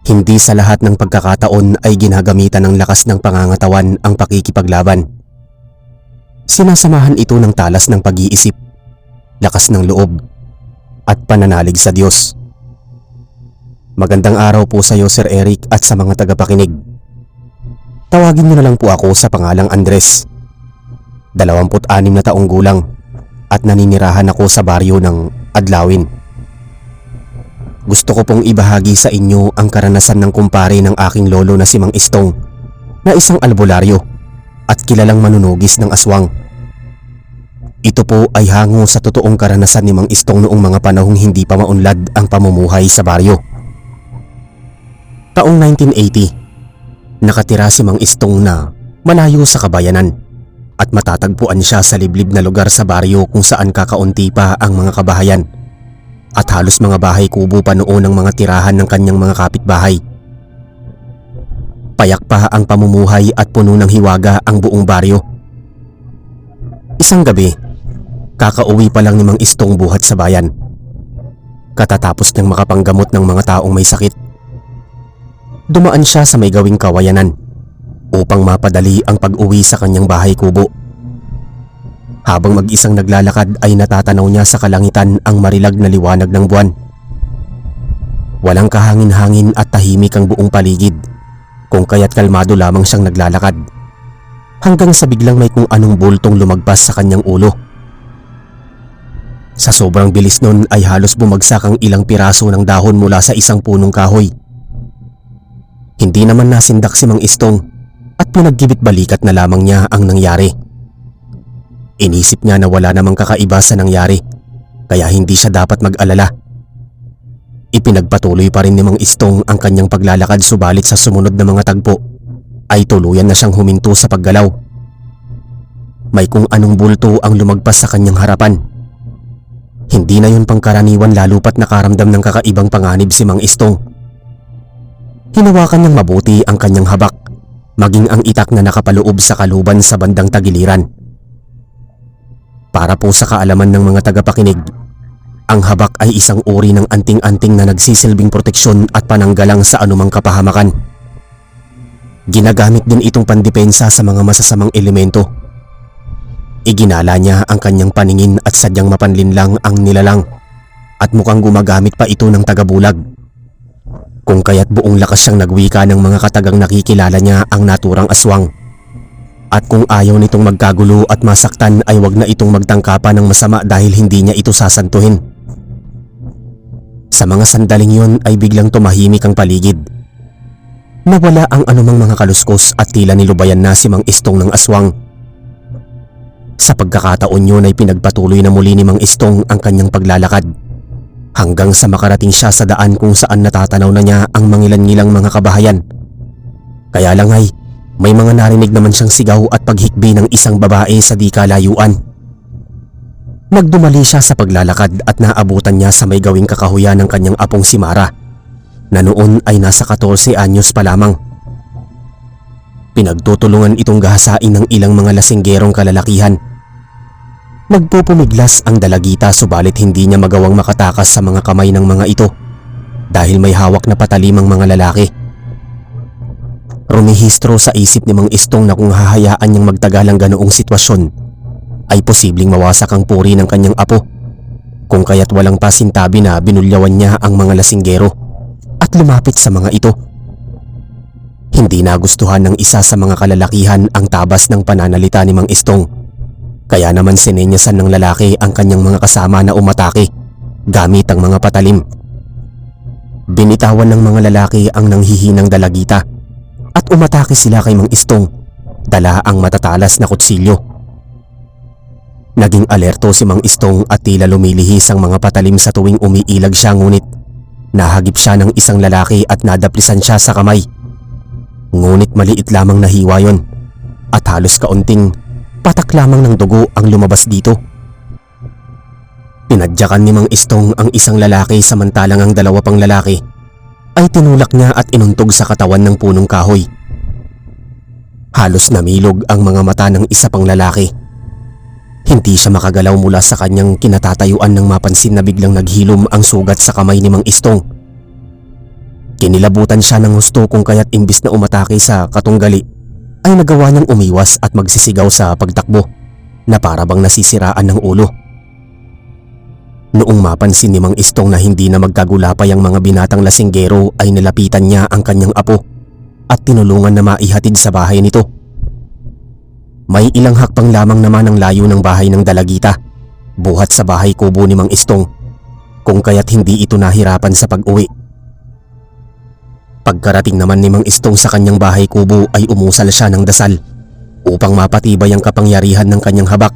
Hindi sa lahat ng pagkakataon ay ginagamitan ng lakas ng pangangatawan ang pakikipaglaban. Sinasamahan ito ng talas ng pag-iisip, lakas ng loob, at pananalig sa Diyos. Magandang araw po sa iyo, Sir Eric, at sa mga tagapakinig. Tawagin niyo na lang po ako sa pangalang Andres. 26 na taong gulang at naninirahan ako sa baryo ng Adlawin. Gusto ko pong ibahagi sa inyo ang karanasan ng kumpare ng aking lolo na si Mang Istong, na isang albularyo at kilalang manunugis ng aswang. Ito po ay hango sa totoong karanasan ni Mang Istong noong mga panahong hindi pa maunlad ang pamumuhay sa baryo. Taong 1980, nakatira si Mang Istong na malayo sa kabayanan at matatagpuan siya sa liblib na lugar sa baryo kung saan kakaunti pa ang mga kabahayan at halos mga bahay kubo pa noon ang mga tirahan ng kanyang mga kapitbahay. Payak pa ang pamumuhay at puno ng hiwaga ang buong baryo. Isang gabi, kakauwi pa lang ni Mang Istong buhat sa bayan. Katatapos niyang makapanggamot ng mga taong may sakit. Dumaan siya sa may gawing kawayanan upang mapadali ang pag-uwi sa kanyang bahay kubo. Habang mag-isang naglalakad ay natatanaw niya sa kalangitan ang marilag na liwanag ng buwan. Walang kahangin-hangin at tahimik ang buong paligid, kung kaya't kalmado lamang siyang naglalakad. Hanggang sa biglang may kung anong bultong lumagpas sa kanyang ulo. Sa sobrang bilis nun ay halos bumagsak ang ilang piraso ng dahon mula sa isang punong kahoy. Hindi naman nasindak si Mang Istong at pinaggibit balikat na lamang niya ang nangyari. Inisip niya na wala namang kakaiba sa nangyari, kaya hindi siya dapat mag-alala. Ipinagpatuloy pa rin ni Mang Istong ang kanyang paglalakad, subalit sa sumunod na mga tagpo ay tuluyan na siyang huminto sa paggalaw. May kung anong bulto ang lumagpas sa kanyang harapan. Hindi na yun pangkaraniwan, lalo pat nakaramdam ng kakaibang panganib si Mang Istong. Hinawakan niyang mabuti ang kanyang habak, maging ang itak na nakapaloob sa kaluban sa bandang tagiliran. Para po sa kaalaman ng mga tagapakinig, ang habak ay isang uri ng anting-anting na nagsisilbing proteksyon at pananggalang sa anumang kapahamakan. Ginagamit din itong pandepensa sa mga masasamang elemento. Iginala niya ang kanyang paningin at sadyang mapanlinlang ang nilalang at mukhang gumagamit pa ito ng tagabulag. Kung kaya't buong lakas siyang nagwika ng mga katagang nakikilala niya ang naturang aswang. At kung ayaw nitong magkagulo at masaktan ay wag na itong magtangka pa ng masama dahil hindi niya ito sasantuhin. Sa mga sandaling yun ay biglang tumahimik ang paligid. Nawala ang anumang mga kaluskos at tila nilubayan na si Mang Istong ng aswang. Sa pagkakataon yun ay pinagpatuloy na muli ni Mang Istong ang kanyang paglalakad hanggang sa makarating siya sa daan kung saan natatanaw na niya ang mangilan-ngilang mga kabahayan. Kaya lang ay may mga narinig naman siyang sigaw at paghikbi ng isang babae sa di kalayuan. Nagdumali siya sa paglalakad at naabutan niya sa may gawing kakahuyan ng kanyang apong si Mara, na noon ay nasa 14 anyos pa lamang. Pinagtutulungan itong gahasain ng ilang mga lasinggerong kalalakihan. Nagpupumiglas ang dalagita, subalit hindi niya magawang makatakas sa mga kamay ng mga ito dahil may hawak na patalimang mga lalaki. Rumihistro sa isip ni Mang Istong na kung hahayaan niyang magtagal ang ganoong sitwasyon ay posibleng mawasak ang puri ng kanyang apo, kung kaya't walang pasintabi na binulyawan niya ang mga lasinggero at lumapit sa mga ito. Hindi nagustuhan ng isa sa mga kalalakihan ang tabas ng pananalita ni Mang Istong, kaya naman sinenyasan ng lalaki ang kanyang mga kasama na umatake gamit ang mga patalim. Binitawan ng mga lalaki ang nanghihinang dalagita at umatake sila kay Mang Istong, dala ang matatalas na kutsilyo. Naging alerto si Mang Istong at tila lumilihis ang mga patalim sa tuwing umiilag siya, ngunit nahagip siya ng isang lalaki at nadaplisan siya sa kamay. Ngunit maliit lamang na hiwa yon at halos kaunting patak lamang ng dugo ang lumabas dito. Pinadyakan ni Mang Istong ang isang lalaki samantalang ang dalawa pang lalaki ay tinulak niya at inuntog sa katawan ng punong kahoy. Halos namilog ang mga mata ng isa pang lalaki. Hindi siya makagalaw mula sa kanyang kinatatayuan nang mapansin na biglang naghilom ang sugat sa kamay ni Mang Istong. Kinilabutan siya ng husto kung kaya't imbis na umatake sa katunggali ay nagawa niyang umiwas at magsisigaw sa pagtakbo na para bang nasisiraan ng ulo. Noong mapansin ni Mang Istong na hindi na magkagulapay ang mga binatang lasinggero ay nilapitan niya ang kanyang apo at tinulungan na maihatid sa bahay nito. May ilang hakbang lamang naman ang layo ng bahay ng dalagita buhat sa bahay kubo ni Mang Istong kung kaya't hindi ito nahirapan sa pag-uwi. Pagkarating naman ni Mang Istong sa kanyang bahay kubo ay umusal siya ng dasal upang mapatibay ang kapangyarihan ng kanyang habak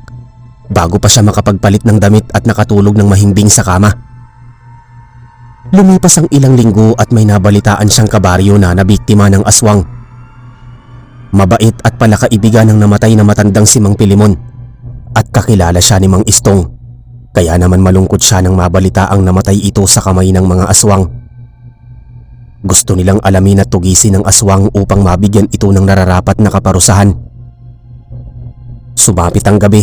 bago pa siya makapagpalit ng damit at nakatulog ng mahimbing sa kama. Lumipas ang ilang linggo at may nabalitaan siyang kabaryo na nabiktima ng aswang. Mabait at palakaibigan ng namatay na matandang si Mang Pilimon at kakilala siya ni Mang Istong, kaya naman malungkot siya nang mabalita ang namatay ito sa kamay ng mga aswang. Gusto nilang alamin at tugisin ang aswang upang mabigyan ito ng nararapat na kaparusahan. Sumapit ang gabi.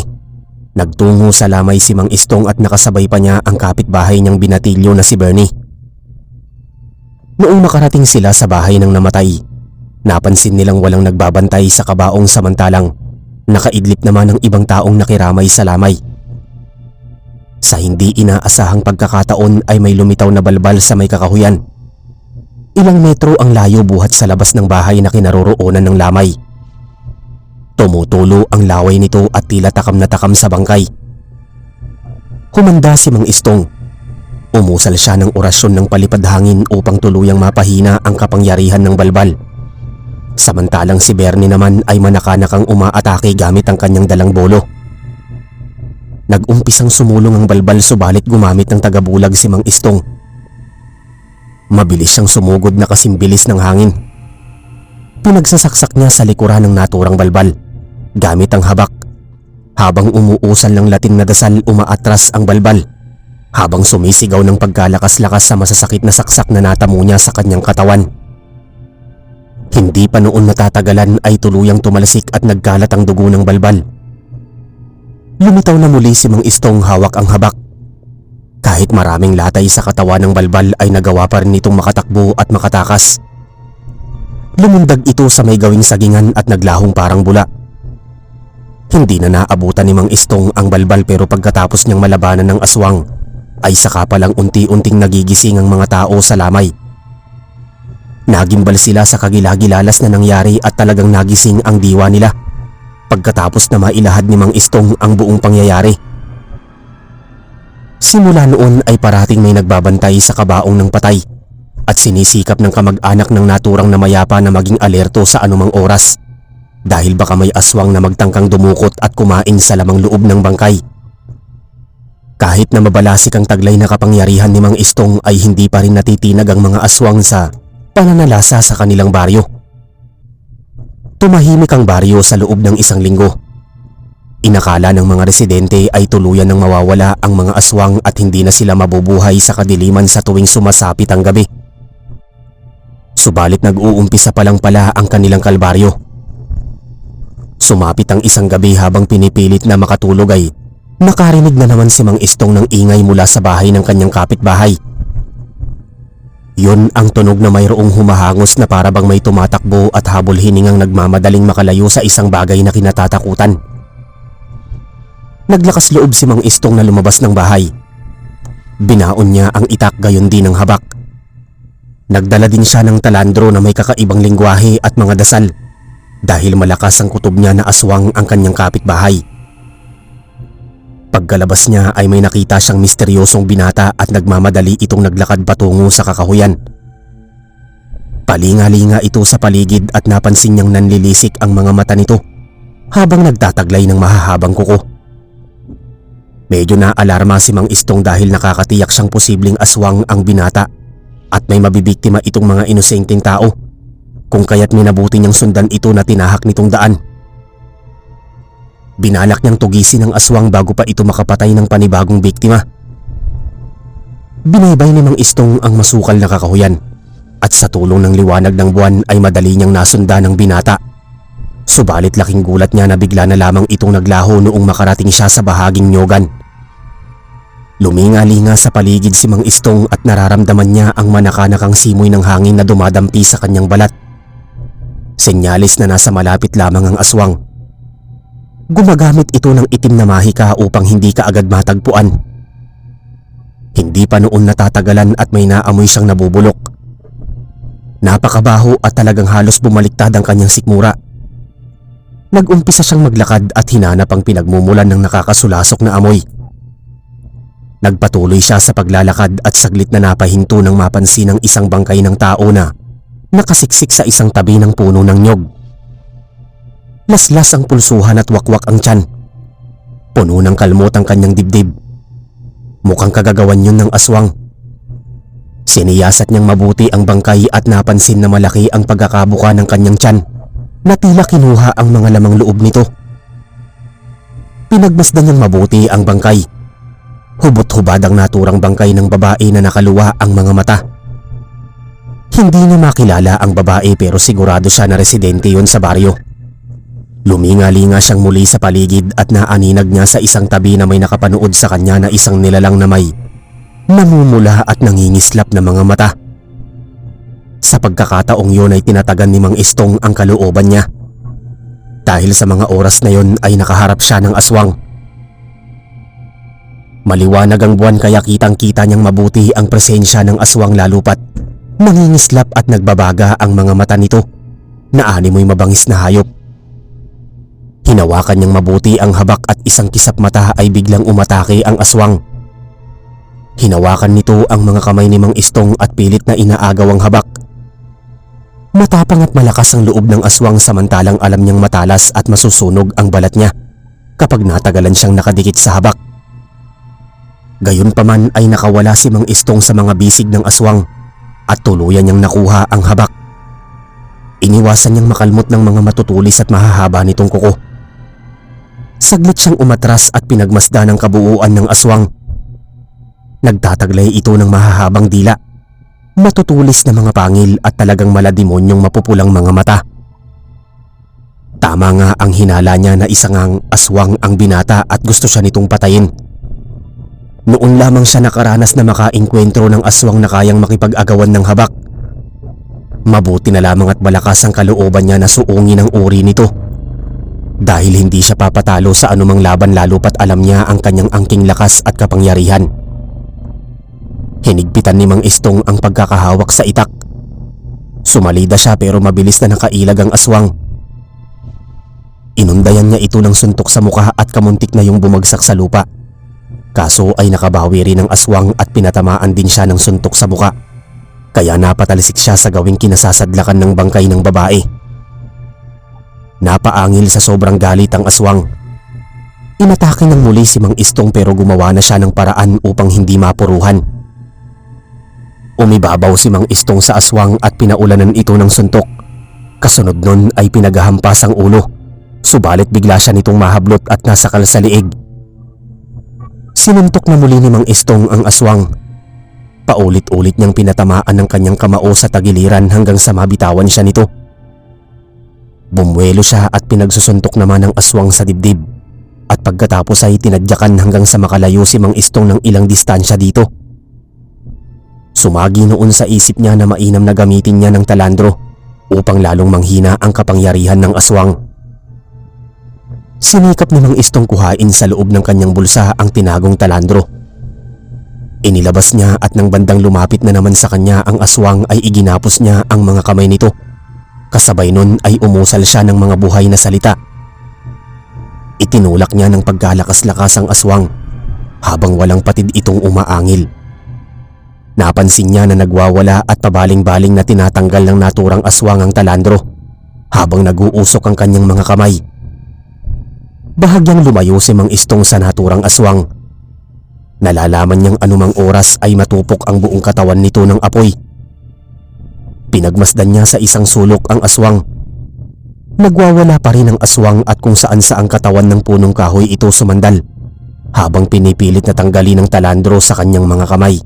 Nagtungo sa lamay si Mang Istong at nakasabay pa niya ang kapitbahay niyang binatilyo na si Bernie. Noong makarating sila sa bahay ng namatay, napansin nilang walang nagbabantay sa kabaong samantalang nakaidlip naman ang ibang taong nakiramay sa lamay. Sa hindi inaasahang pagkakataon ay may lumitaw na balbal sa may kakahuyan. Ilang metro ang layo buhat sa labas ng bahay na kinaroroonan ng lamay. Tumutulo ang laway nito at tila takam na takam sa bangkay. Humanda si Mang Istong. Umusal siya ng orasyon ng palipad hangin upang tuluyang mapahina ang kapangyarihan ng balbal. Samantalang si Bernie naman ay manakanakang umaatake gamit ang kanyang dalang bolo. Nag-umpisang sumulong ang balbal subalit gumamit ng tagabulag si Mang Istong. Mabilis siyang sumugod na kasimbilis ng hangin. Pinagsasaksak niya sa likuran ng naturang balbal gamit ang habak. Habang umuusal ng lating na dasal, umaatras ang balbal habang sumisigaw ng pagkalakas-lakas sa masasakit na saksak na natamo niya sa kanyang katawan. Hindi pa noon natatagalan ay tuluyang tumalasik at nagkalat ang dugo ng balbal. Lumitaw na muli si Mang Istong hawak ang habak. Kahit maraming latay sa katawan ng balbal ay nagawa pa rin itong makatakbo at makatakas. Lumundag ito sa may gawing sagingan at naglahong parang bula. Hindi na naabutan ni Mang Istong ang balbal pero pagkatapos niyang malabanan ng aswang ay saka palang unti-unting nagigising ang mga tao sa lamay. Nagimbal sila sa kagilagilalas na nangyari at talagang nagising ang diwa nila pagkatapos na mailahad ni Mang Istong ang buong pangyayari. Simula noon ay parating may nagbabantay sa kabaong ng patay at sinisikap ng kamag-anak ng naturang na mayapa na maging alerto sa anumang oras dahil baka may aswang na magtangkang dumukot at kumain sa lamang loob ng bangkay. Kahit na mabalasik ang taglay na kapangyarihan ni Mang Istong ay hindi pa rin natitinag ang mga aswang sa pananalasa sa kanilang baryo. Tumahimik ang baryo sa loob ng isang linggo. Inakala ng mga residente ay tuluyan ng mawawala ang mga aswang at hindi na sila mabubuhay sa kadiliman sa tuwing sumasapit ang gabi. Subalit nag-uumpisa pa lang pala ang kanilang kalbaryo. Sumapit ang isang gabi habang pinipilit na makatulog ay nakarinig na naman si Mang Istong ng ingay mula sa bahay ng kanyang kapitbahay. Yun ang tunog na mayroong humahangos na para bang may tumatakbo at habol hiningang nagmamadaling makalayo sa isang bagay na kinatatakutan. Naglakas loob si Mang Istong na lumabas ng bahay. Binaon niya ang itak gayon din ng habak. Nagdala din siya ng talandro na may kakaibang lingwahe at mga dasal dahil malakas ang kutob niya na aswang ang kanyang kapitbahay. Pagkalabas niya ay may nakita siyang misteryosong binata at nagmamadali itong naglakad patungo sa kakahuyan. Palinga-linga ito sa paligid at napansin niyang nanlilisik ang mga mata nito habang nagtataglay ng mahahabang kuko. Medyo naalarma si Mang Istong dahil nakakatiyak siyang posibleng aswang ang binata at may mabibiktima itong mga inosenteng tao, kung kaya't minabuti niyang sundan ito na tinahak nitong daan. Binalak niyang tugisin ang aswang bago pa ito makapatay ng panibagong biktima. Binaybay ni Mang Istong ang masukal na kakahuyan at sa tulong ng liwanag ng buwan ay madali niyang nasundan ng binata. Subalit laking gulat niya na bigla na lamang itong naglaho noong makarating siya sa bahaging nyogan. Luminga-linga sa paligid si Mang Istong at nararamdaman niya ang manakanakang simoy ng hangin na dumadampi sa kanyang balat. Senyalis na nasa malapit lamang ang aswang. Gumagamit ito ng itim na mahika upang hindi ka agad matagpuan. Hindi pa noon natatagalan at may naamoy siyang nabubulok. Napakabaho at talagang halos bumaliktad ang kanyang sikmura. Nag-umpisa siyang maglakad at hinanap ang pinagmumulan ng nakakasulasok na amoy. Nagpatuloy siya sa paglalakad at saglit na napahinto nang mapansin ang isang bangkay ng tao na nakasiksik sa isang tabi ng puno ng nyog. Laslas ang pulsuhan at wakwak ang tiyan. Puno ng kalmot ang kanyang dibdib. Mukhang kagagawan yun ng aswang. Siniyasat niyang mabuti ang bangkay at napansin na malaki ang pagkakabuka ng kanyang tiyan na tila kinuha ang mga lamang loob nito. Pinagmasdan niyang mabuti ang bangkay. Hubot-hubad ang naturang bangkay ng babae na nakaluwa ang mga mata. Hindi niya makilala ang babae pero sigurado siya na residente yon sa baryo. Luminga-linga siyang muli sa paligid at naaninag niya sa isang tabi na may nakapanood sa kanya na isang nilalang na may namumula at nangingislap na mga mata. Sa pagkakataong yun ay tinatagan ni Mang Istong ang kalooban niya. Dahil sa mga oras na yon ay nakaharap siya ng aswang. Maliwanag ang buwan kaya kitang-kita niyang mabuti ang presensya ng aswang lalo pat nangingislap at nagbabaga ang mga mata nito na animoy mabangis na hayop. Hinawakan niyang mabuti ang habak at isang kisap mata ay biglang umatake ang aswang. Hinawakan nito ang mga kamay ni Mang Istong at pilit na inaagaw ang habak. Matapang at malakas ang loob ng aswang samantalang alam niyang matalas at masusunog ang balat niya kapag natagalan siyang nakadikit sa habak. Gayunpaman ay nakawala si Mang Istong sa mga bisig ng aswang at tuluyan niyang nakuha ang habak. Iniwasan niyang makalmot ng mga matutulis at mahahaba nitong kuko. Saglit siyang umatras at pinagmasdan ang kabuuan ng aswang. Nagtataglay ito ng mahahabang dila, matutulis na mga pangil at talagang malademonyong mapupulang mga mata. Tama nga ang hinala niya na isang ang aswang ang binata at gusto siya nitong patayin. Noon lamang siya nakaranas na makaengkwentro ng aswang na kayang makipag-agawan ng habak. Mabuti na lamang at malakas ang kalooban niya na suungin ang uri nito. Dahil hindi siya papatalo sa anumang laban lalo pat alam niya ang kanyang angking lakas at kapangyarihan. Hinigpitan ni Mang Istong ang pagkakahawak sa itak. Sumalida siya pero mabilis na nakailag ang aswang. Inundayan niya ito ng suntok sa mukha at kamuntik na yung bumagsak sa lupa. Kaso ay nakabawi rin ang aswang at pinatamaan din siya ng suntok sa buka. Kaya napatalisik siya sa gawing kinasasadlakan ng bangkay ng babae. Napaangil sa sobrang galit ang aswang. Inatake ng muli si Mang Istong pero gumawa na siya ng paraan upang hindi mapuruhan. Umibabaw si Mang Istong sa aswang at pinaulanan ito ng suntok. Kasunod nun ay pinagahampas ang ulo. Subalit bigla siya nitong mahablot at nasakal sa liig. Sinuntok na muli ni Mang Istong ang aswang. Paulit-ulit niyang pinatamaan ng kanyang kamao sa tagiliran hanggang sa mabitawan siya nito. Bumwelo siya at pinagsusuntok naman ng aswang sa dibdib. At pagkatapos ay tinadyakan hanggang sa makalayo si Mang Istong ng ilang distansya dito. Sumagi noon sa isip niya na mainam na gamitin niya ng talandro upang lalong manghina ang kapangyarihan ng aswang. Sinikap ni Mang Istong kuhain sa loob ng kanyang bulsa ang tinagong talandro. Inilabas niya at nang bandang lumapit na naman sa kanya ang aswang ay iginapos niya ang mga kamay nito. Kasabay nun ay umusal siya ng mga buhay na salita. Itinulak niya ng pagkalakas-lakas ang aswang habang walang patid itong umaangil. Napansin niya na nagwawala at pabaling-baling na tinatanggal ng naturang aswang ang talandro habang nag-uusok ang kanyang mga kamay. Bahagyang lumayo si Mang Istong sa naturang aswang. Nalalaman niyang anumang oras ay matupok ang buong katawan nito ng apoy. Pinagmasdan niya sa isang sulok ang aswang. Nagwawala pa rin ang aswang at kung saan sa ang katawan ng punong kahoy ito sumandal habang pinipilit na tanggalin ng talandro sa kanyang mga kamay.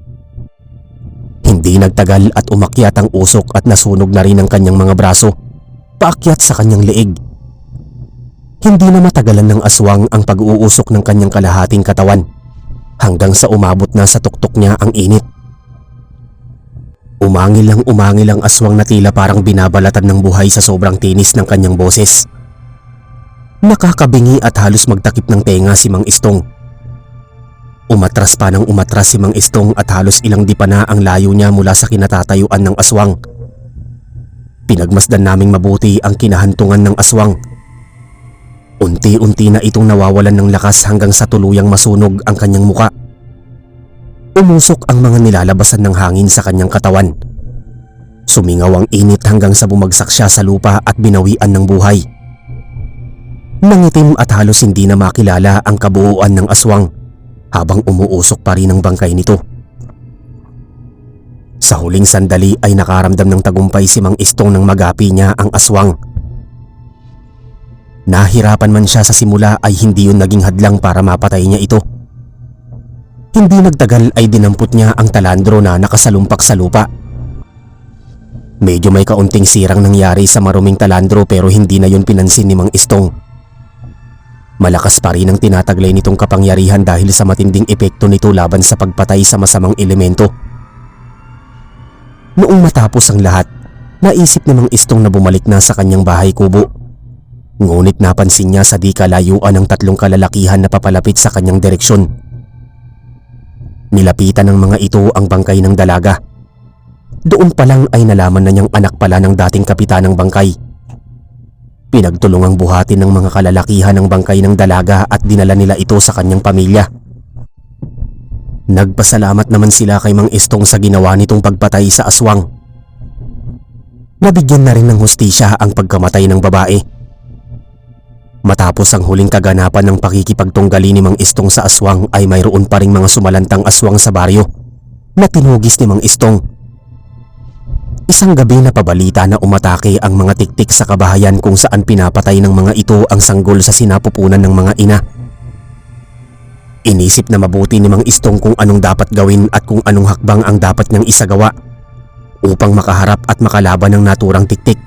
Hindi nagtagal at umakyat ang usok at nasunog na rin ang kanyang mga braso, paakyat sa kanyang leeg. Hindi na matagalan ng aswang ang pag-uusok ng kanyang kalahating katawan hanggang sa umabot na sa tuktok niya ang init. Umangil ang aswang na tila parang binabalatan ng buhay sa sobrang tinis ng kanyang boses. Nakakabingi at halos magtakip ng tenga si Mang Istong. Umatras pa ng umatras si Mang Istong at halos ilang di pa na ang layo niya mula sa kinatatayuan ng aswang. Pinagmasdan naming mabuti ang kinahantungan ng aswang. Unti-unti na itong nawawalan ng lakas hanggang sa tuluyang masunog ang kanyang muka. Umusok ang mga nilalabasan ng hangin sa kanyang katawan. Sumingaw ang init hanggang sa bumagsak siya sa lupa at binawian ng buhay. Nangitim at halos hindi na makilala ang kabuuan ng aswang habang umuusok pa rin ang bangkay nito. Sa huling sandali ay nakaramdam ng tagumpay si Mang Istong nang magapi niya ang aswang. Nahirapan man siya sa simula ay hindi yun naging hadlang para mapatay niya ito. Hindi nagtagal ay dinampot niya ang talandro na nakasalumpak sa lupa. Medyo may kaunting sirang nangyari sa maruming talandro pero hindi na yun pinansin ni Mang Istong. Malakas pa rin ang tinataglay nitong kapangyarihan dahil sa matinding epekto nito laban sa pagpatay sa masamang elemento. Noong matapos ang lahat, naisip ni Mang Istong na bumalik na sa kanyang bahay kubo. Ngunit napansin niya sa di kalayuan ang tatlong kalalakihan na papalapit sa kanyang direksyon. Nilapitan ng mga ito ang bangkay ng dalaga. Doon pa lang ay nalaman na niyang anak pala ng dating kapitan ng bangkay. Pinagtulungang buhatin ng mga kalalakihan ng bangkay ng dalaga at dinala nila ito sa kanyang pamilya. Nagpasalamat naman sila kay Mang Istong sa ginawa nitong pagpatay sa aswang. Nabigyan na rin ng hustisya ang pagkamatay ng babae. Matapos ang huling kaganapan ng pakikipagtunggali ni Mang Istong sa aswang ay mayroon pa ring mga sumalantang aswang sa baryo na tinugis ni Mang Istong. Isang gabi na pabalita na umatake ang mga tiktik sa kabahayan kung saan pinapatay ng mga ito ang sanggol sa sinapupunan ng mga ina. Inisip na mabuti ni Mang Istong kung anong dapat gawin at kung anong hakbang ang dapat niyang isagawa upang makaharap at makalaban ng naturang tiktik.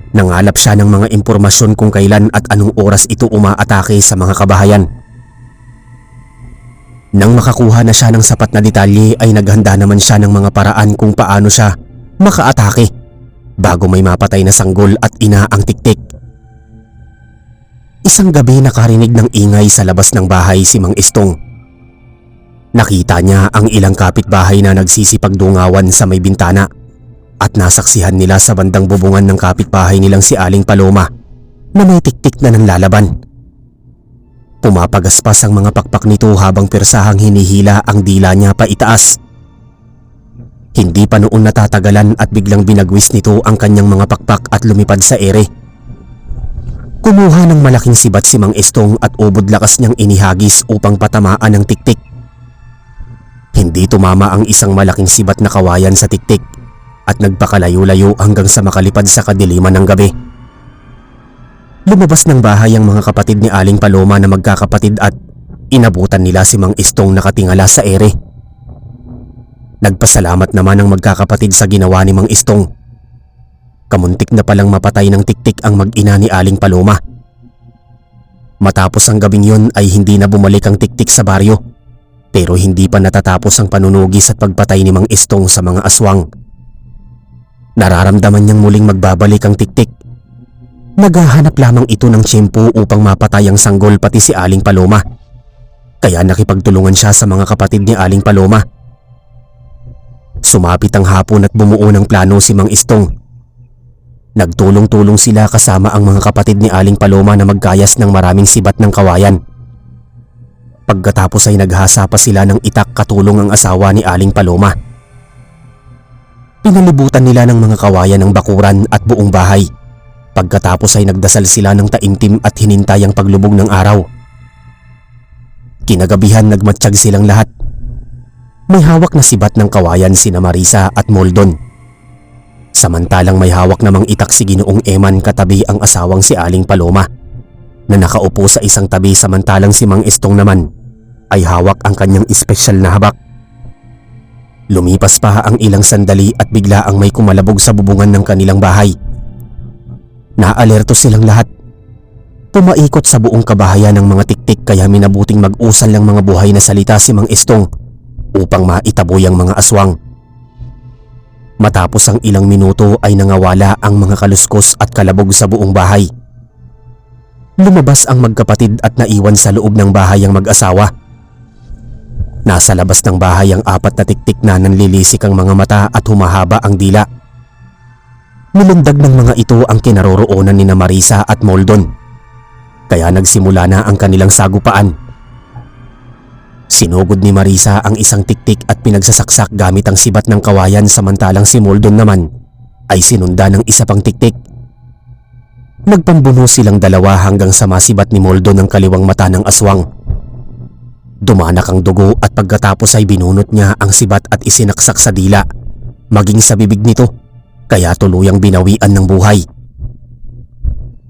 Nangalap siya ng mga impormasyon kung kailan at anong oras ito umaatake sa mga kabahayan. Nang makakuha na siya ng sapat na detalye ay naghanda naman siya ng mga paraan kung paano siya makaatake bago may mapatay na sanggol at ina ang tiktik. Isang gabi nakarinig ng ingay sa labas ng bahay si Mang Istong. Nakita niya ang ilang kapitbahay na nagsisipagdungawan sa may bintana. At nasaksihan nila sa bandang bubungan ng kapitbahay nilang si Aling Paloma na may tiktik na ng lalaban. Pumapagaspas ang mga pakpak nito habang pirsahang hinihila ang dila niya pa itaas. Hindi pa noon natatagalan at biglang binagwis nito ang kanyang mga pakpak at lumipad sa ere. Kumuha ng malaking sibat si Mang Istong at ubod lakas niyang inihagis upang patamaan ang tiktik. Hindi tumama ang isang malaking sibat na kawayan sa tiktik at nagpakalayo-layo hanggang sa makalipad sa kadiliman ng gabi. Lumabas ng bahay ang mga kapatid ni Aling Paloma na magkakapatid at inabutan nila si Mang Istong nakatingala sa ere. Nagpasalamat naman ang magkakapatid sa ginawa ni Mang Istong. Kamuntik na palang mapatay ng tiktik ang mag-ina ni Aling Paloma. Matapos ang gabing yun ay hindi na bumalik ang tiktik sa baryo, pero hindi pa natatapos ang panunugis at pagpatay ni Mang Istong sa mga aswang. Nararamdaman niyang muling magbabalik ang tiktik. Naghahanap lamang ito ng tiyempo upang mapatay ang sanggol pati si Aling Paloma. Kaya nakipagtulungan siya sa mga kapatid ni Aling Paloma. Sumapit ang hapon at bumuo ng plano si Mang Istong. Nagtulong-tulong sila kasama ang mga kapatid ni Aling Paloma na magkayas ng maraming sibat ng kawayan. Pagkatapos ay naghasa pa sila ng itak katulong ang asawa ni Aling Paloma. Pinalibutan nila ng mga kawayan ng bakuran at buong bahay. Pagkatapos ay nagdasal sila ng taimtim at hinintay ang paglubog ng araw. Kinagabihan nagmatsyag silang lahat. May hawak na sibat ng kawayan sina Marisa at Moldon. Samantalang may hawak namang itak si Ginoong Eman katabi ang asawang si Aling Paloma na nakaupo sa isang tabi samantalang si Mang Istong naman ay hawak ang kanyang espesyal na habak. Lumipas pa ang ilang sandali at bigla ang may kumalabog sa bubungan ng kanilang bahay. Naalerto silang lahat. Umaikot sa buong kabahayan ng mga tiktik kaya minabuting mag-usal ng mga buhay na salita si Mang Istong upang maitaboy ang mga aswang. Matapos ang ilang minuto ay nangawala ang mga kaluskos at kalabog sa buong bahay. Lumabas ang magkapatid at naiwan sa loob ng bahay ang mag-asawa. Nasa labas ng bahay ang 4 na tiktik na nanlilisik ang mga mata at humahaba ang dila. Nilundag ng mga ito ang kinaroroonan ni Marisa at Moldon. Kaya nagsimula na ang kanilang sagupaan. Sinugod ni Marisa ang isang tiktik at pinagsasaksak gamit ang sibat ng kawayan samantalang si Moldon naman ay sinunda ng isa pang tiktik. Nagpambuno silang dalawa hanggang sa masibat ni Moldon ang kaliwang mata ng aswang. Dumanak ang dugo at pagkatapos ay binunot niya ang sibat at isinaksak sa dila, maging sa bibig nito, kaya tuluyang binawian ng buhay.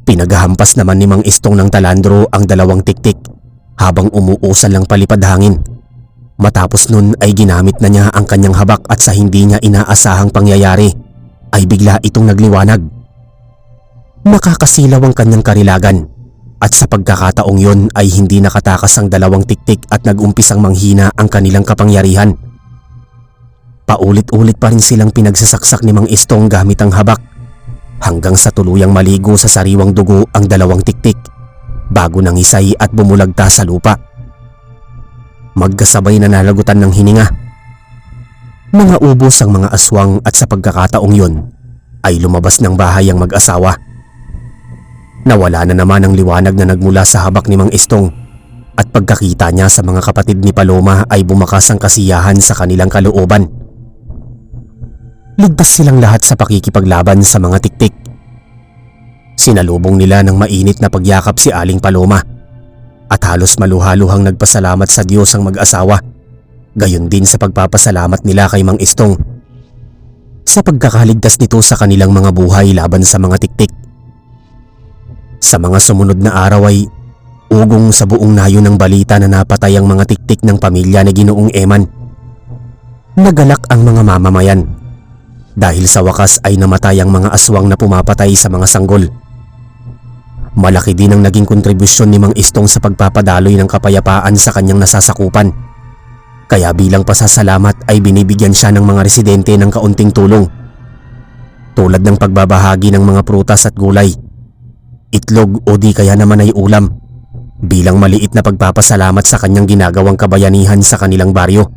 Pinaghahampas naman ni Mang Istong ng talandro ang 2 tiktik habang umuusal ng palipad hangin. Matapos nun ay ginamit na niya ang kanyang habak at sa hindi niya inaasahang pangyayari ay bigla itong nagliwanag. Nakakasilaw ang kanyang karilagan at sa pagkakataong yon ay hindi nakatakas ang 2 tiktik at nag-umpisang manghina ang kanilang kapangyarihan. Paulit-ulit pa rin silang pinagsasaksak ni Mang Istong gamit ang habak hanggang sa tuluyang maligo sa sariwang dugo ang 2 tiktik bago nangisay at bumulagta sa lupa. Magkasabay na nalagutan ng hininga. Mga ubos ang mga aswang at sa pagkakataong yon ay lumabas ng bahay ang mag-asawa. Nawala na naman ang liwanag na nagmula sa habak ni Mang Istong at pagkakita niya sa mga kapatid ni Paloma ay bumakas ang kasiyahan sa kanilang kalooban. Ligtas silang lahat sa pakikipaglaban sa mga tiktik. Sinalubong nila ng mainit na pagyakap si Aling Paloma at halos maluhaluhang nagpasalamat sa Diyos ang mag-asawa, gayon din sa pagpapasalamat nila kay Mang Istong sa pagkakaligtas nito sa kanilang mga buhay laban sa mga tiktik. Sa mga sumunod na araw ay ugong sa buong nayon ng balita na napatay ang mga tiktik ng pamilya ni Ginoong Eman. Nagalak ang mga mamamayan dahil sa wakas ay namatay ang mga aswang na pumapatay sa mga sanggol. Malaki din ang naging kontribusyon ni Mang Istong sa pagpapadaloy ng kapayapaan sa kanyang nasasakupan. Kaya bilang pasasalamat ay binibigyan siya ng mga residente ng kaunting tulong, tulad ng pagbabahagi ng mga prutas at gulay, itlog o di kaya naman ay ulam, bilang maliit na pagpapasalamat sa kanyang ginagawang kabayanihan sa kanilang baryo.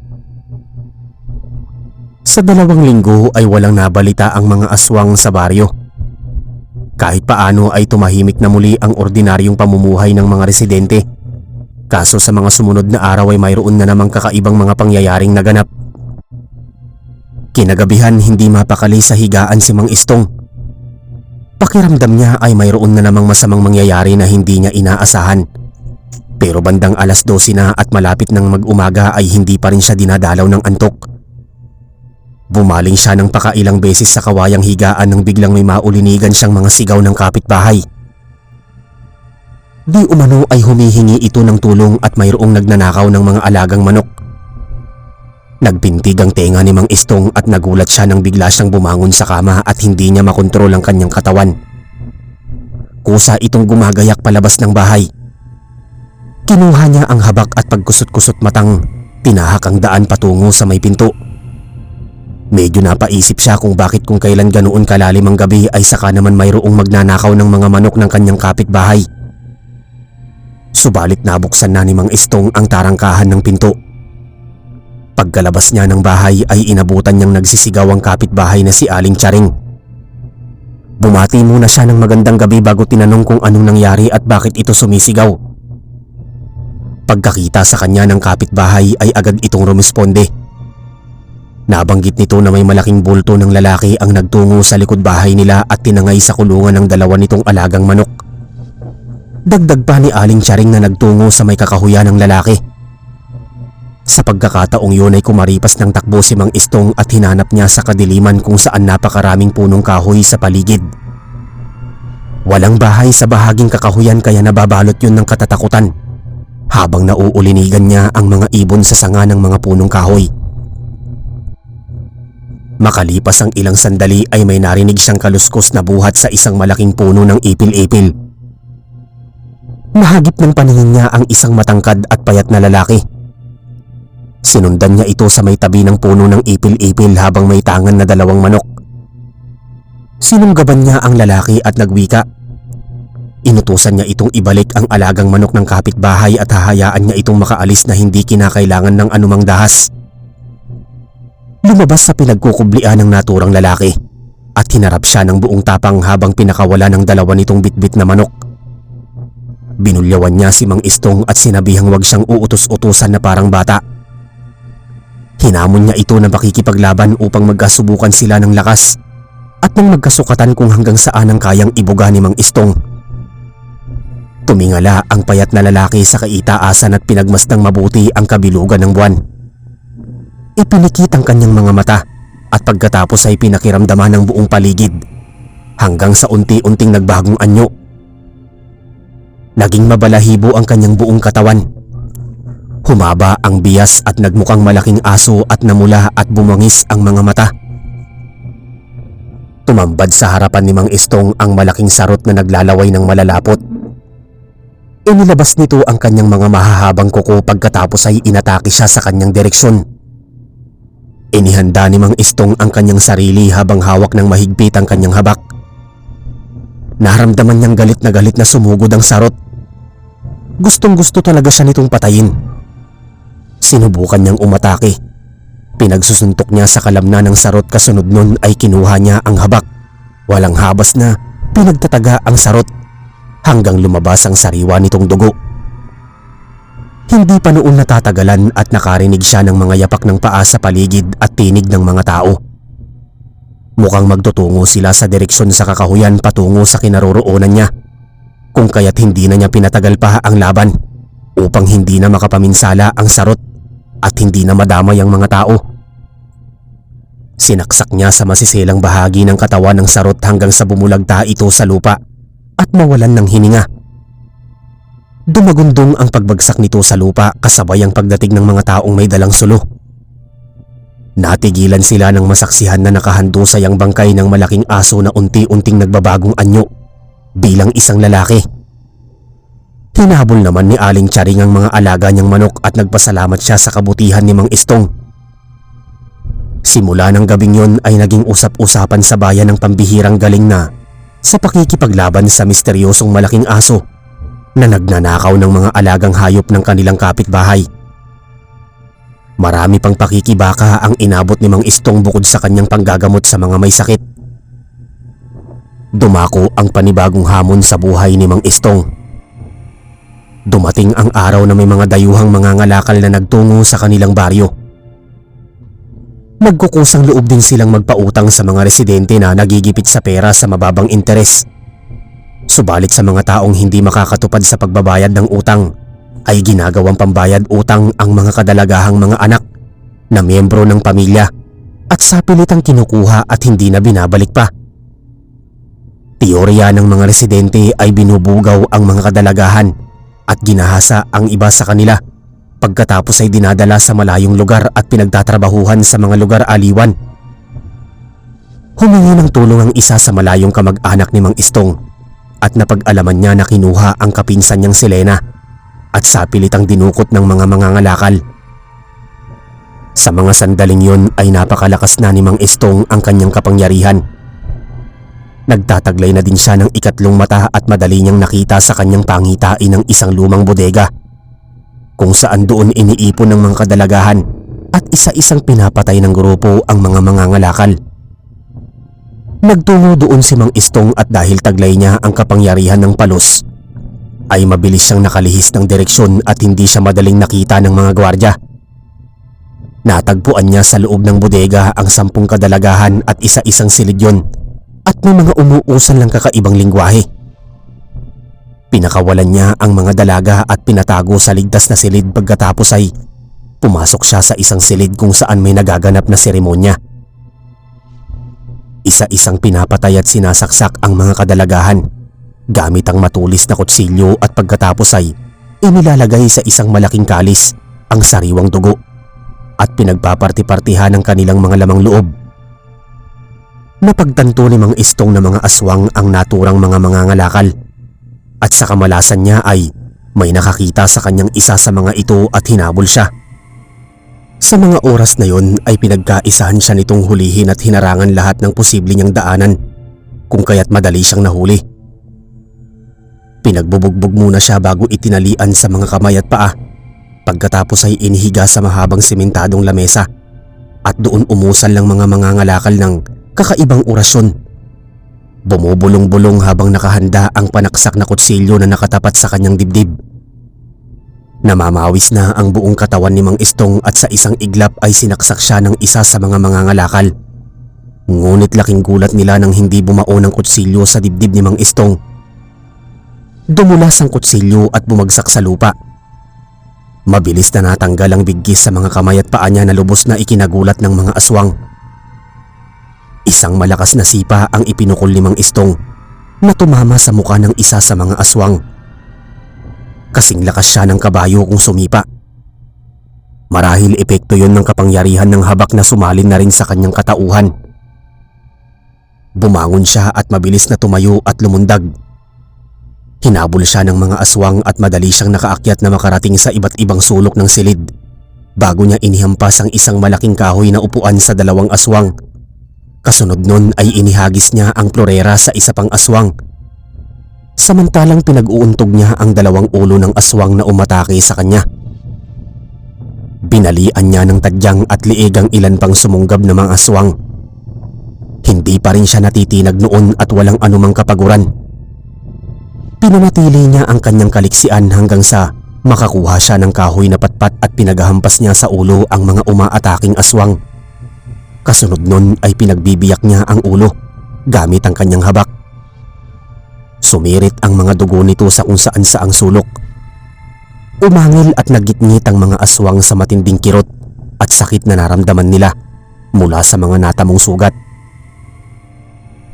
Sa 2 linggo ay walang nabalita ang mga aswang sa baryo. Kahit paano ay tumahimik na muli ang ordinaryong pamumuhay ng mga residente. Kaso sa mga sumunod na araw ay mayroon na namang kakaibang mga pangyayaring naganap. Kinagabihan hindi mapakali sa higaan si Mang Istong. Pakiramdam niya ay mayroon na namang masamang mangyayari na hindi niya inaasahan. Pero bandang 12:00 na at malapit ng mag-umaga ay hindi pa rin siya dinadalaw ng antok. Bumaling siya ng pakailang beses sa kawayang higaan nang biglang may maulinigan siyang mga sigaw ng kapitbahay. Di umano ay humihingi ito ng tulong at mayroong nagnanakaw ng mga alagang manok. Nagpintig ang tenga ni Mang Istong at nagulat siya nang bigla siyang bumangon sa kama at hindi niya makontrol ang kanyang katawan. Kusa itong gumagayak palabas ng bahay. Kinuha niya ang habak at pagkusot-kusot matang tinahak ang daan patungo sa may pinto. Medyo napaisip siya kung bakit kung kailan ganoon kalalim ang gabi ay saka naman mayroong magnanakaw ng mga manok ng kanyang kapitbahay. Subalit nabuksan na ni Mang Istong ang tarangkahan ng pinto. Pagkalabas niya ng bahay ay inabutan niyang nagsisigaw ang kapitbahay na si Aling Charing. Bumati muna siya ng magandang gabi bago tinanong kung anong nangyari at bakit ito sumisigaw. Pagkakita sa kanya ng kapitbahay ay agad itong rumisponde. Nabanggit nito na may malaking bulto ng lalaki ang nagtungo sa likod bahay nila at tinangay sa kulungan ng 2 nitong alagang manok. Dagdag pa ni Aling Charing na nagtungo sa may kakahuyan ng lalaki. Sa pagkakataong yun ay kumaripas ng takbo si Mang Istong at hinanap niya sa kadiliman kung saan napakaraming punong kahoy sa paligid. Walang bahay sa bahaging kakahuyan kaya nababalot yun ng katatakutan habang nauulinigan niya ang mga ibon sa sanga ng mga punong kahoy. Makalipas ang ilang sandali ay may narinig siyang kaluskos na buhat sa isang malaking puno ng ipil-ipil. Nahagip ng paningin niya ang isang matangkad at payat na lalaki. Sinundan niya ito sa may tabi ng puno ng ipil-ipil habang may tangan na 2 manok. Sinunggaban niya ang lalaki at nagwika. Inutusan niya itong ibalik ang alagang manok ng kapitbahay at hahayaan niya itong makaalis na hindi kinakailangan ng anumang dahas. Lumabas sa pinagkukublian ng naturang lalaki at hinarap siya ng buong tapang habang pinakawala ng 2 nitong bitbit na manok. Binulyawan niya si Mang Istong at sinabihang wag siyang uutos-utusan na parang bata. Hinamon niya ito na makikipaglaban upang magkasubukan sila ng lakas at nang magkasukatan kung hanggang saan ang kayang ibuga ni Mang Istong. Tumingala ang payat na lalaki sa kaitaasan at pinagmasdang mabuti ang kabilugan ng buwan. Ipinikit ang kanyang mga mata at pagkatapos ay pinakiramdaman ng buong paligid hanggang sa unti-unting nagbagong anyo. Naging mabalahibo ang kanyang buong katawan. Humaba ang bias at nagmukhang malaking aso at namula at bumangis ang mga mata. Tumambad sa harapan ni Mang Istong ang malaking sarot na naglalaway ng malalapot. Inilabas nito ang kanyang mga mahahabang kuko pagkatapos ay inatake siya sa kanyang direksyon. Inihanda ni Mang Istong ang kanyang sarili habang hawak ng mahigpit ang kanyang habak. Naramdaman niyang galit na sumugod ang sarot. Gustong-gusto talaga siya nitong patayin. Sinubukan niyang umatake. Pinagsusuntok niya sa kalamnan ng sarot, kasunod nun ay kinuha niya ang habak. Walang habas na pinagtataga ang sarot hanggang lumabas ang sariwa nitong dugo. Hindi pa noon natatagalan at nakarinig siya ng mga yapak ng paa sa paligid at tinig ng mga tao. Mukhang magtutungo sila sa direksyon sa kakahuyan patungo sa kinaroroonan niya, kung kaya't hindi na niya pinatagal pa ang laban upang hindi na makapaminsala ang sarot at hindi na madamay ang mga tao. Sinaksak niya sa masisilang bahagi ng katawan ng sarot hanggang sa bumulagta ito sa lupa at mawalan ng hininga. Dumagundong ang pagbagsak nito sa lupa kasabay ang pagdating ng mga taong may dalang sulo. Natigilan sila nang masaksihan na nakahandusay ang bangkay ng malaking aso na unti-unting nagbabagong anyo bilang isang lalaki. Hinabol naman ni Aling Charing ang mga alaga niyang manok at nagpasalamat siya sa kabutihan ni Mang Istong. Simula ng gabing yon ay naging usap-usapan sa bayan ng pambihirang galing na sa pakikipaglaban sa misteryosong malaking aso na nagnanakaw ng mga alagang hayop ng kanilang kapitbahay. Marami pang pakikibaka ang inabot ni Mang Istong bukod sa kanyang panggagamot sa mga may sakit. Dumako ang panibagong hamon sa buhay ni Mang Istong. Dumating ang araw na may mga dayuhang mangangalakal na nagtungo sa kanilang baryo. Nagkukusang loob din silang magpautang sa mga residente na nagigipit sa pera sa mababang interes. Subalit sa mga taong hindi makakatupad sa pagbabayad ng utang, ay ginagawang pambayad utang ang mga kadalagahang mga anak na miyembro ng pamilya at sapilitang kinukuha at hindi na binabalik pa. Teorya ng mga residente ay binubugaw ang mga kadalagahan at ginahasa ang iba sa kanila, pagkatapos ay dinadala sa malayong lugar at pinagtatrabahuhan sa mga lugar aliwan. Humingi ng tulong ang isa sa malayong kamag-anak ni Mang Istong at napag-alaman niya na kinuha ang kapinsan niyang si Lena at sapilitang dinukot ng mga mangangalakal. Sa mga sandaling yon ay napakalakas na ni Mang Istong ang kanyang kapangyarihan. Nagtataglay na din siya ng ikatlong mata at madali niyang nakita sa kanyang pangitain ng isang lumang bodega, kung saan doon iniipon ng mga kadalagahan at isa-isang pinapatay ng grupo ang mga mangangalakal. Nagtungo doon si Mang Istong at dahil taglay niya ang kapangyarihan ng palos, ay mabilis siyang nakalihis ng direksyon at hindi siya madaling nakita ng mga gwardya. Natagpuan niya sa loob ng bodega ang 10 kadalagahan at isa-isang silidyon at may mga umuusan lang kakaibang lingwahe. Pinakawalan niya ang mga dalaga at pinatago sa ligtas na silid, pagkatapos ay pumasok siya sa isang silid kung saan may nagaganap na seremonya. Isa-isang pinapatay at sinasaksak ang mga kadalagahan gamit ang matulis na kutsilyo at pagkatapos ay inilalagay sa isang malaking kalis ang sariwang dugo at pinagpaparti-partihan ng kanilang mga lamang loob. Napagtanto ni Mang Istong na mga aswang ang naturang mga mangangalakal at sa kamalasan niya ay May nakakita sa kanyang isa sa mga ito at hinabol siya. Sa mga oras na yon ay pinagkaisahan siya nitong hulihin at hinarangan lahat ng posible niyang daanan, kung kaya't madali siyang nahuli. Pinagbubugbog muna siya bago itinalian sa mga kamay at paa, pagkatapos ay inihiga sa mahabang sementadong lamesa at doon umusan lang mga mangangalakal ng kakaibang orasyon. Bumubulong-bulong habang nakahanda ang panaksak na kutsilyo na nakatapat sa kanyang dibdib. Namamawis na ang buong katawan ni Mang Istong at sa isang iglap ay sinaksak siya ng isa sa mga mangangalakal. Ngunit laking gulat nila nang hindi bumao ng kutsilyo sa dibdib ni Mang Istong. Dumulas ang kutsilyo at bumagsak sa lupa. Mabilis na natanggal ang biggis sa mga kamay at paa niya na lubos na ikinagulat ng mga aswang. Isang malakas na sipa ang ipinukol ni Mang Istong na tumama sa mukha ng isa sa mga aswang. Kasing lakas siya ng kabayo kung sumipa. Marahil epekto yon ng kapangyarihan ng habak na sumalin na rin sa kanyang katauhan. Bumangon siya at mabilis na tumayo at lumundag. Hinabol siya ng mga aswang at madali siyang nakaakyat na makarating sa iba't ibang sulok ng silid bago niya inihampas ang isang malaking kahoy na upuan sa dalawang aswang. Kasunod nun ay inihagis niya ang plorera sa isa pang aswang. Samantalang pinag-uuntog niya ang dalawang ulo ng aswang na umatake sa kanya. Binalian niya ng tadyang at liig ang ilan pang sumunggab na mga aswang. Hindi pa rin siya natitinag noon at walang anumang kapaguran. Pinanatili niya ang kanyang kaliksian hanggang sa makakuha siya ng kahoy na patpat at pinaghahampas niya sa ulo ang mga umaataking aswang. Kasunod nun ay pinagbibiyak niya ang ulo gamit ang kanyang habak. Sumirit ang mga dugo nito sa kung saan saang sulok. Umangil at nagitngit ang mga aswang sa matinding kirot at sakit na naramdaman nila mula sa mga natamong sugat.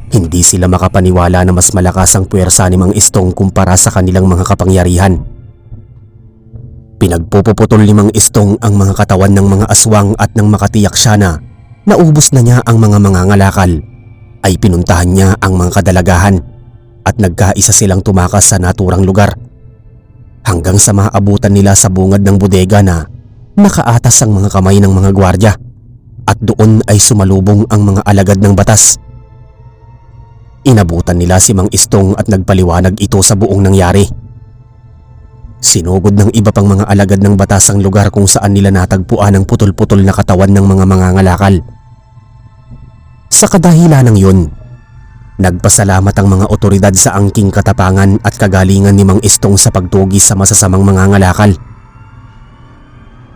Hindi sila makapaniwala na mas malakas ang puwersa ni Mang Istong kumpara sa kanilang mga kapangyarihan. Pinagpuputol ni Mang Istong ang mga katawan ng mga aswang at nang makatiyak siya na naubos na niya ang mga mangangalakal, ay pinuntahan niya ang mga kadalagahan at nagkaisa silang tumakas sa naturang lugar. Hanggang sa maabutan nila sa bungad ng bodega na nakaatas ang mga kamay ng mga gwardya at doon ay sumalubong ang mga alagad ng batas. Inabutan nila si Mang Istong at nagpaliwanag ito sa buong nangyari. Sinugod ng iba pang mga alagad ng batas ang lugar kung saan nila natagpuan ang putol-putol na katawan ng mga mangangalakal. Sa kadahilanang yun, nagpasalamat ang mga otoridad sa angking katapangan at kagalingan ni Mang Istong sa pagtugis sa masasamang mangangalakal.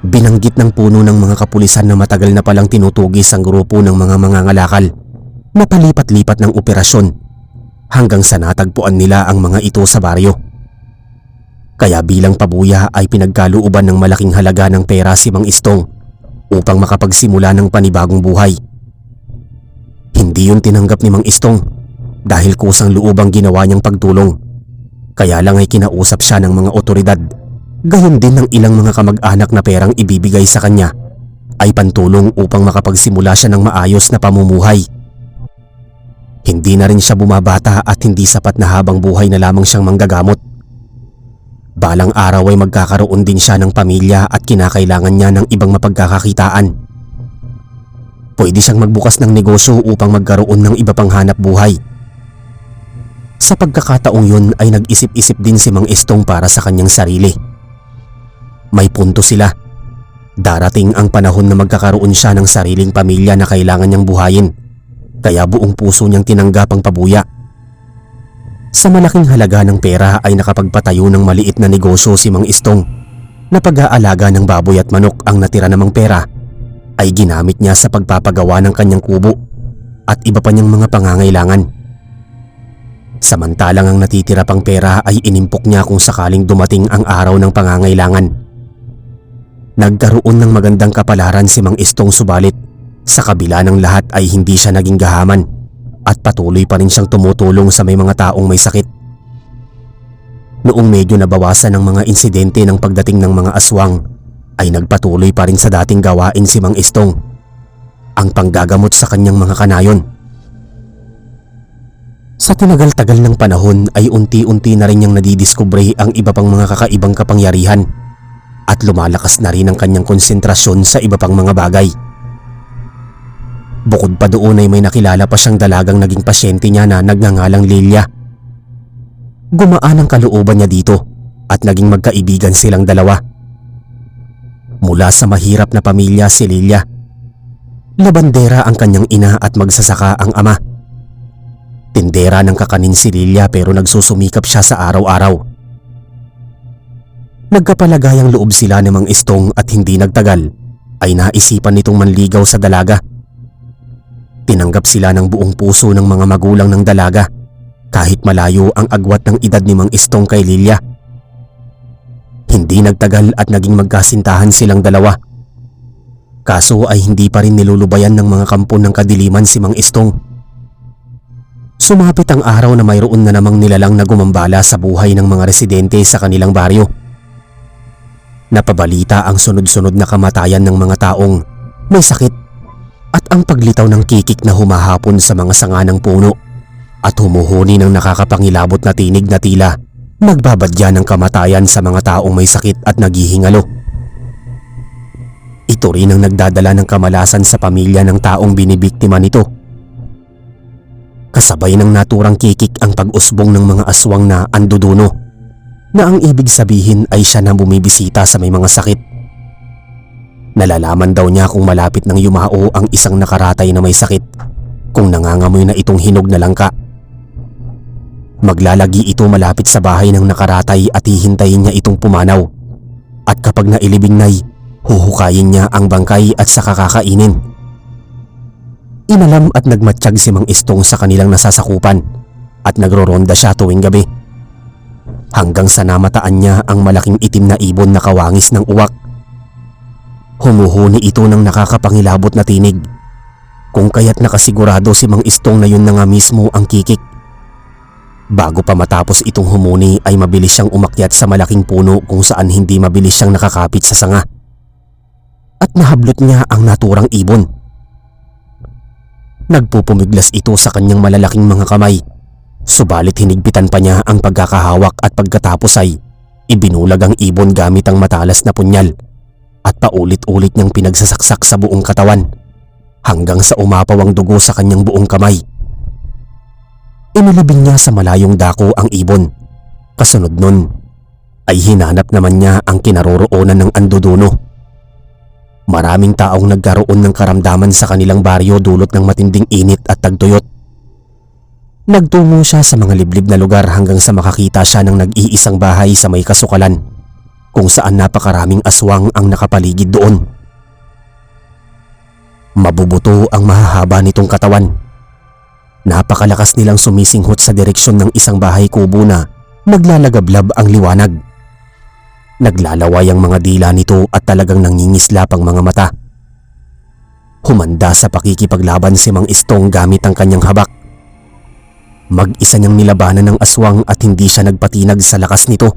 Binanggit ng puno ng mga kapulisan na matagal na palang tinutugis ang grupo ng mga mangangalakal na palipat-lipat ng operasyon hanggang sa natagpuan nila ang mga ito sa baryo. Kaya bilang pabuya ay pinagkalooban ng malaking halaga ng pera si Mang Istong upang makapagsimula ng panibagong buhay. Hindi yun tinanggap ni Mang Istong dahil kusang loob ang ginawa niyang pagtulong. Kaya lang ay kinausap siya ng mga otoridad, gayon din ng ilang mga kamag-anak na perang ibibigay sa kanya ay pantulong upang makapagsimula siya ng maayos na pamumuhay. Hindi na rin siya bumabata at hindi sapat na habang buhay na lamang siyang manggagamot. Balang araw ay magkakaroon din siya ng pamilya at kinakailangan niya ng ibang mapagkakakitaan. Pwede siyang magbukas ng negosyo upang magkaroon ng iba pang hanap buhay. Sa pagkakataong yun ay nag-isip-isip din si Mang Istong para sa kanyang sarili. May punto sila. Darating ang panahon na magkakaroon siya ng sariling pamilya na kailangan niyang buhayin. Kaya buong puso niyang tinanggap ang pabuya. Sa malaking halaga ng pera ay nakapagpatayo ng maliit na negosyo si Mang Istong na pag-aalaga ng baboy at manok. Ang natira namang pera ay ginamit niya sa pagpapagawa ng kanyang kubo at iba pa niyang mga pangangailangan. Samantalang ang natitira pang pera ay inimpok niya kung sakaling dumating ang araw ng pangangailangan. Nagkaroon ng magandang kapalaran si Mang Istong, subalit sa kabila ng lahat ay hindi siya naging gahaman at patuloy pa rin siyang tumutulong sa may mga taong may sakit. Noong medyo nabawasan ng mga insidente ng pagdating ng mga aswang, ay nagpatuloy pa rin sa dating gawain si Mang Istong, ang panggagamot sa kanyang mga kanayon. Sa tinagal-tagal ng panahon ay unti-unti na rin niyang nadidiskubre ang iba pang mga kakaibang kapangyarihan at lumalakas na rin ang kanyang konsentrasyon sa iba pang mga bagay. Bukod pa doon ay may nakilala pa siyang dalagang naging pasyente niya na nagngangalang Lilia. Gumaan ang kalooban niya dito at naging magkaibigan silang dalawa. Mula sa mahirap na pamilya si Lilia, labandera ang kanyang ina at magsasaka ang ama. Tindera ng kakanin si Lilia pero nagsusumikap siya sa araw-araw. Nagkapalagayang loob sila ni Mang Istong at hindi nagtagal ay naisipan nitong manligaw sa dalaga. Tinanggap sila ng buong puso ng mga magulang ng dalaga kahit malayo ang agwat ng edad ni Mang Istong kay Lilia. Hindi nagtagal at naging magkasintahan silang dalawa. Kaso ay hindi pa rin nilulubayan ng mga kampo ng kadiliman si Mang Istong. Sumapit ang araw na mayroon na namang nilalang na gumambala sa buhay ng mga residente sa kanilang baryo. Napabalita ang sunod-sunod na kamatayan ng mga taong may sakit at ang paglitaw ng kikik na humahapon sa mga sanga ng puno at humuhuni ng nakakapangilabot na tinig na tila nagbabadya ng kamatayan sa mga taong may sakit at naghihingalo. Ito rin ang nagdadala ng kamalasan sa pamilya ng taong binibiktima nito. Kasabay ng naturang kikik ang pag-usbong ng mga aswang na anduduno na ang ibig sabihin ay siya na bumibisita sa may mga sakit. Nalalaman daw niya kung malapit nang yumao ang isang nakaratay na may sakit kung nangangamoy na itong hinog na langka. Maglalagi ito malapit sa bahay ng nakaratay at hihintayin niya itong pumanaw at kapag nailibing na'y huhukayin niya ang bangkay at saka kakainin. Inalam at nagmatsyag si Mang Istong sa kanilang nasasakupan at nagroronda siya tuwing gabi. Hanggang sa namataan niya ang malaking itim na ibon na kawangis ng uwak. Humuhuni ito ng nakakapangilabot na tinig, kung kaya't nakasigurado si Mang Istong na yun na nga mismo ang kikik. Bago pa matapos itong humuni ay mabilis siyang umakyat sa malaking puno kung saan hindi mabilis siyang nakakapit sa sanga. At nahablot niya ang naturang ibon. Nagpupumiglas ito sa kanyang malalaking mga kamay, subalit hinigpitan pa niya ang pagkakahawak at pagkatapos ay ibinulag ang ibon gamit ang matalas na punyal at paulit-ulit niyang pinagsasaksak sa buong katawan hanggang sa umapaw ang dugo sa kanyang buong kamay. Inilibing niya sa malayong dako ang ibon. Kasunod nun ay hinanap naman niya ang kinaroroonan ng anduduno. Maraming taong nagkaroon ng karamdaman sa kanilang baryo dulot ng matinding init at tagtuyot. Nagtungo siya sa mga liblib na lugar hanggang sa makakita siya ng nag-iisang bahay sa may kasukalan kung saan napakaraming aswang ang nakapaligid doon. Mabubuto ang mahahaba nitong katawan. Napakalakas nilang sumisinghot sa direksyon ng isang bahay kubo na naglalagablab ang liwanag. Naglalaway ang mga dila nito at talagang nangingislap ang mga mata. Humanda sa pakikipaglaban si Mang Istong gamit ang kanyang habak. Mag-isa niyang nilabanan ng aswang at hindi siya nagpatinag sa lakas nito.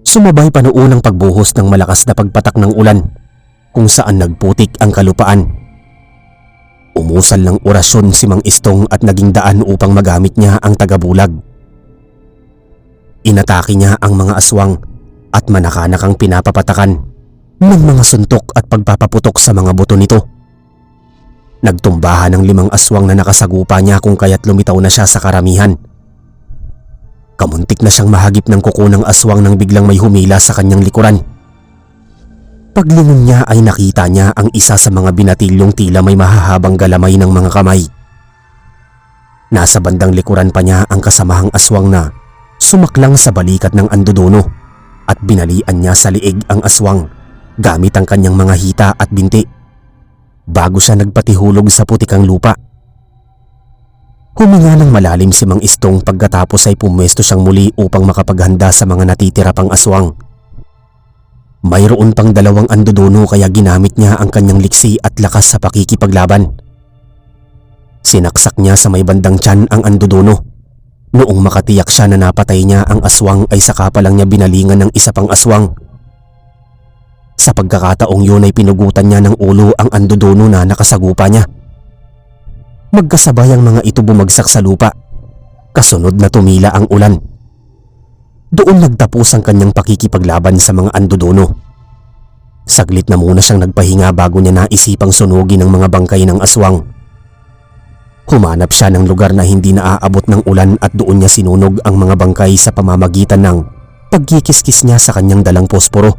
Sumabay pa noon ang pagbuhos ng malakas na pagpatak ng ulan kung saan nagputik ang kalupaan. Umusal ng orasyon si Mang Istong at naging daan upang magamit niya ang tagabulag. Inatake niya ang mga aswang at manakanakang pinapapatakan ng mga suntok at pagpapaputok sa mga buto nito. Nagtumbahan ng 5 aswang na nakasagupa niya kung kaya't lumitaw na siya sa karamihan. Kamuntik na siyang mahagip ng kuko ng aswang nang biglang may humila sa kanyang likuran. Paglingon niya ay nakita niya ang isa sa mga binatilyong tila may mahahabang galamay ng mga kamay. Nasa bandang likuran pa niya ang kasamahang aswang na sumaklang sa balikat ng anduduno at binalian niya sa liig ang aswang gamit ang kanyang mga hita at binti bago siya nagpatihulog sa putikang lupa. Huminga ng malalim si Mang Istong pagkatapos ay pumwesto siyang muli upang makapaghanda sa mga natitira pang aswang. Mayroon pang 2 anduduno kaya ginamit niya ang kanyang liksi at lakas sa pakikipaglaban. Sinaksak niya sa may bandang tiyan ang anduduno. Noong makatiyak siya na napatay niya ang aswang ay saka pa lang niya binalingan ng isa pang aswang. Sa pagkakataong yun ay pinugutan niya ng ulo ang anduduno na nakasagupa niya. Magkasabay ang mga ito bumagsak sa lupa. Kasunod na tumila ang ulan. Doon nagtapos ang kanyang pakikipaglaban sa mga andodono. Saglit na muna siyang nagpahinga bago niya naisipang sunugin ang mga bangkay ng aswang. Humanap siya ng lugar na hindi naaabot ng ulan at doon niya sinunog ang mga bangkay sa pamamagitan ng pagkikiskis niya sa kanyang dalang posporo.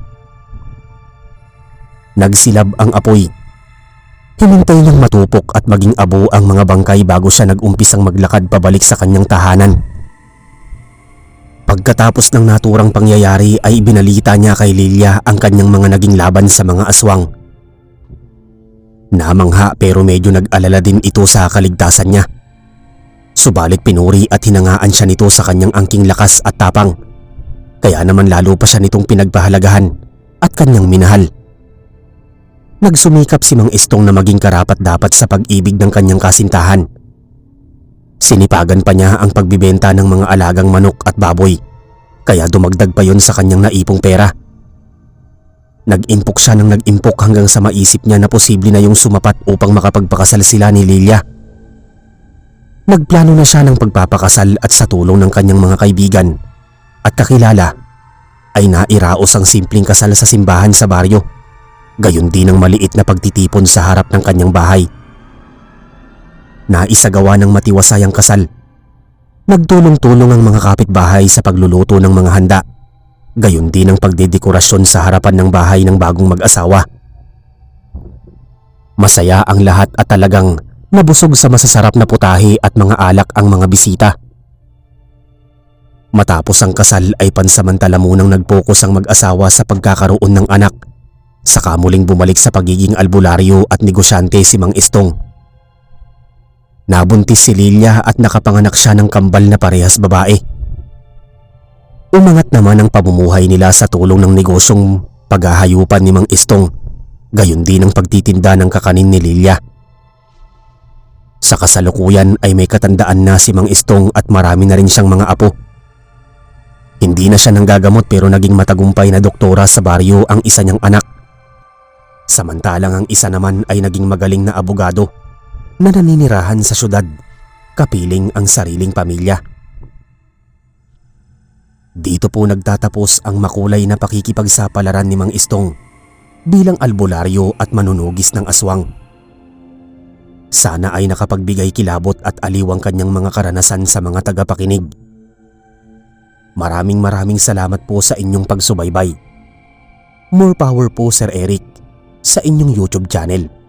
Nagsilab ang apoy. Hinintay niyang matupok at maging abo ang mga bangkay bago siya nag-umpisang maglakad pabalik sa kanyang tahanan. Pagkatapos ng naturang pangyayari ay ibinalita niya kay Lilia ang kanyang mga naging laban sa mga aswang. Namangha pero medyo nag-alala din ito sa kaligtasan niya. Subalit pinuri at hinangaan siya nito sa kanyang angking lakas at tapang. Kaya naman lalo pa siya nitong pinagpahalagahan at kanyang minahal. Nagsumikap si Mang Istong na maging karapat-dapat sa pag-ibig ng kanyang kasintahan. Sinipagan pa niya ang pagbibenta ng mga alagang manok at baboy, kaya dumagdag pa yon sa kanyang naipong pera. Nag-impok siya ng nag-impok hanggang sa maisip niya na posible na yung sumapat upang makapagpakasal sila ni Lilia. Nagplano na siya ng pagpapakasal at sa tulong ng kanyang mga kaibigan at kakilala ay nairaos ang simpleng kasal sa simbahan sa baryo. Gayon din ang maliit na pagtitipon sa harap ng kanyang bahay. Naisagawa ng matiwasay ang kasal. Nagtulong-tulong ang mga kapitbahay sa pagluluto ng mga handa. Gayon din ang pagdedekorasyon sa harapan ng bahay ng bagong mag-asawa. Masaya ang lahat at talagang nabusog sa masasarap na putahe at mga alak ang mga bisita. Matapos ang kasal ay pansamantala munang nag-focus ang mag-asawa sa pagkakaroon ng anak. Saka muling bumalik sa pagiging albularyo at negosyante si Mang Istong. Nabuntis si Lilia at nakapanganak siya ng kambal na parehas babae. Umangat naman ang pamumuhay nila sa tulong ng negosyong paghahayupan ni Mang Istong. Gayon din ang pagtitinda ng kakanin ni Lilia. Sa kasalukuyan ay may katandaan na si Mang Istong at marami na rin siyang mga apo. Hindi na siya nanggagamot pero naging matagumpay na doktora sa baryo ang isa niyang anak. Samantalang ang isa naman ay naging magaling na abogado na naninirahan sa syudad, kapiling ang sariling pamilya. Dito po nagtatapos ang makulay na pakikipagsapalaran ni Mang Istong bilang albularyo at manunugis ng aswang. Sana ay nakapagbigay kilabot at aliw ang kanyang mga karanasan sa mga tagapakinig. Maraming salamat po sa inyong pagsubaybay. More power po Sir Eric sa inyong YouTube channel.